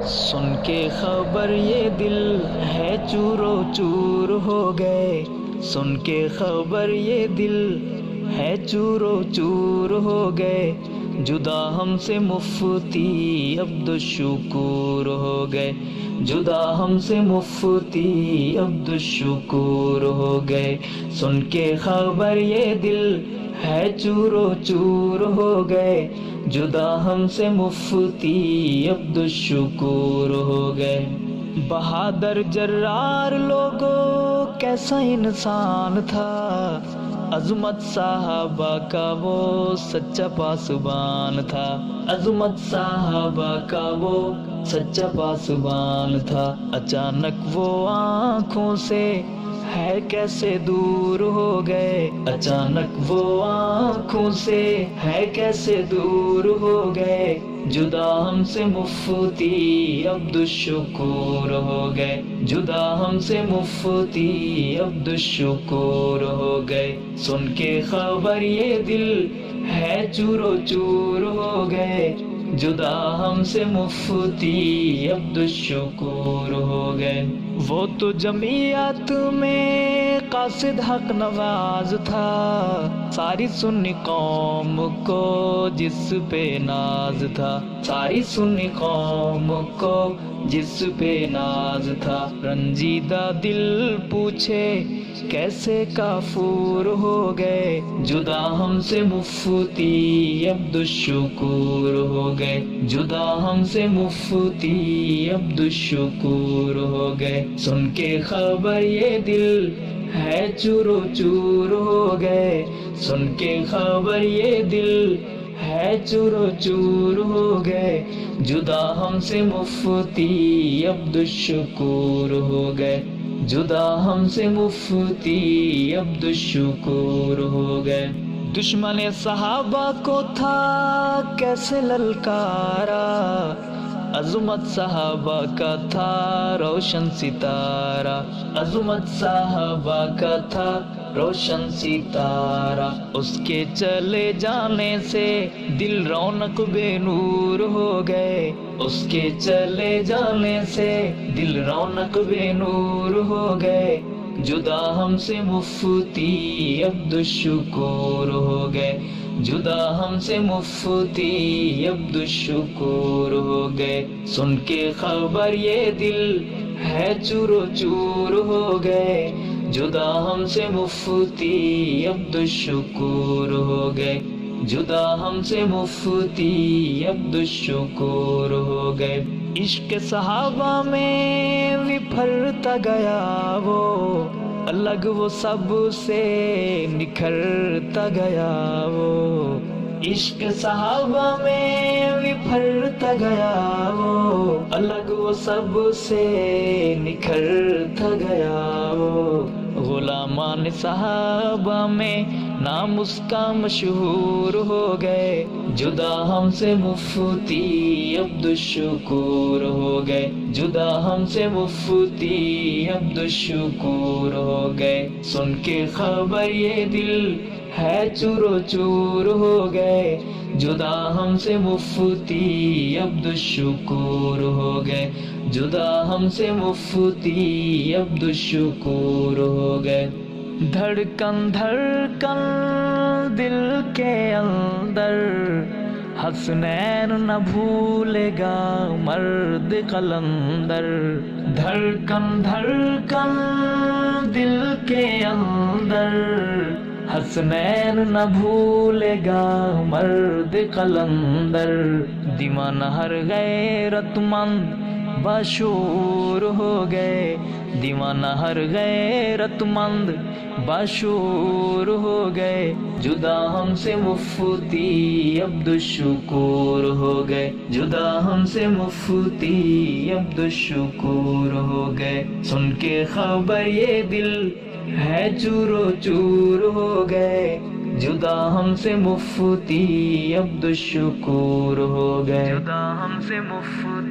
سن کے خبر یہ دل ہے چور و چور ہو گئے، سن کے خبر یہ دل ہے چور و چور ہو گئے، جدا ہم سے مفتی عبد الشکور ہو گئے، جدا ہم سے مفتی عبد الشکور ہو گئے، سن کے خبر یہ دل ہے چور و چور ہو گئے، جدا ہم سے مفتی عبد الشکور ہو گئے۔ بہادر جرار لوگوں کیسا انسان تھا، عظمت صحابہ کا وہ سچا پاسبان تھا، عظمت صحابہ کا وہ سچا پاسبان تھا، اچانک وہ آنکھوں سے ہے کیسے دور ہو گئے، اچانک وہ آنکھوں سے ہے کیسے دور ہو گئے، جدا ہم سے مفتی عبد الشکور ہو گئے، جدا ہم سے مفتی عبد الشکور ہو گئے، سن کے خبر یہ دل ہے چور و چور ہو گئے، جدا ہم سے مفتی عبد الشکور ہو گئے۔ وہ تو جمعیت میں قاصد حق نواز تھا، ساری سنی قوم کو جس پہ ناز تھا، ساری سنی قوم کو جس پہ ناز تھا، رنجیدہ دل پوچھے کیسے کافور ہو گئے، جدا ہم سے مفتی عبد الشکور ہو گئے، جدا ہم سے مفتی عبد الشکور ہو گئے، سن کے خبر یہ دل ہے چور و چور ہو گئے، سن کے خبر یہ دل ہے چور و چور ہو گئے، جدا ہم سے مفتی عبد الشکور ہو گئے، جدا ہم سے مفتی عبد الشکور ہو گئے۔ دشمن صحابہ کو تھا کیسے للکارا، عظمت صحابہ کا تھا روشن ستارہ، عظمت صحابہ کا تھا روشن ستارہ، اس کے چلے جانے سے دل رونق بے نور ہو گئے، اس کے چلے جانے سے دل رونق بے نور ہو گئے، جدا ہم سے مفتی عبد الشکور ہو گئے، جدا ہم سے مفتی عبد الشکور ہو گئے، سن کے خبر یہ دل ہے چور و چور ہو گئے، جدا ہم سے مفتی عبد الشکور ہو گئے، جدا ہم سے مفتی عبد الشکور ہو گئے۔ عشق صحابہ میں بکھرتا گیا وہ، الگ وہ سب سے نکھرتا گیا وہ، عشق صحابہ میں بکھرتا گیا وہ، الگ وہ سب سے نکھرتا گیا وہ، غلامان صحابہ میں نام اس کا مشہور ہو گئے، جدا ہم سے مفتی عبد الشکور ہو گئے، جدا ہم سے مفتی عبد الشکور ہو گئے، سن کے خبر یہ دل ہے چور و چور ہو گئے، جدا ہم سے مفتی عبد الشکور ہو گئے، جدا ہم سے مفتی عبد الشکور ہو گئے۔ دھڑکن دھڑکن دل کے اندر حسنین نہ بھولے گا مرد قلندر، دھڑکن دھڑکن دل کے اندر حسنین نہ بھولے گا مرد قلندر، دیوانہ ہر غیرت مند باشعور ہو گئے، دیوانہ ہر غیرت مند باشعور ہو گئے، جدا ہم سے مفتی عبد الشکور ہو گئے، جدا ہم سے مفتی عبد الشکور ہو گئے، سن کے خبر یہ دل ہے چور و چور ہو گئے، جدا ہم سے مفتی عبد الشکور ہو گئے، جدا ہم سے مفتی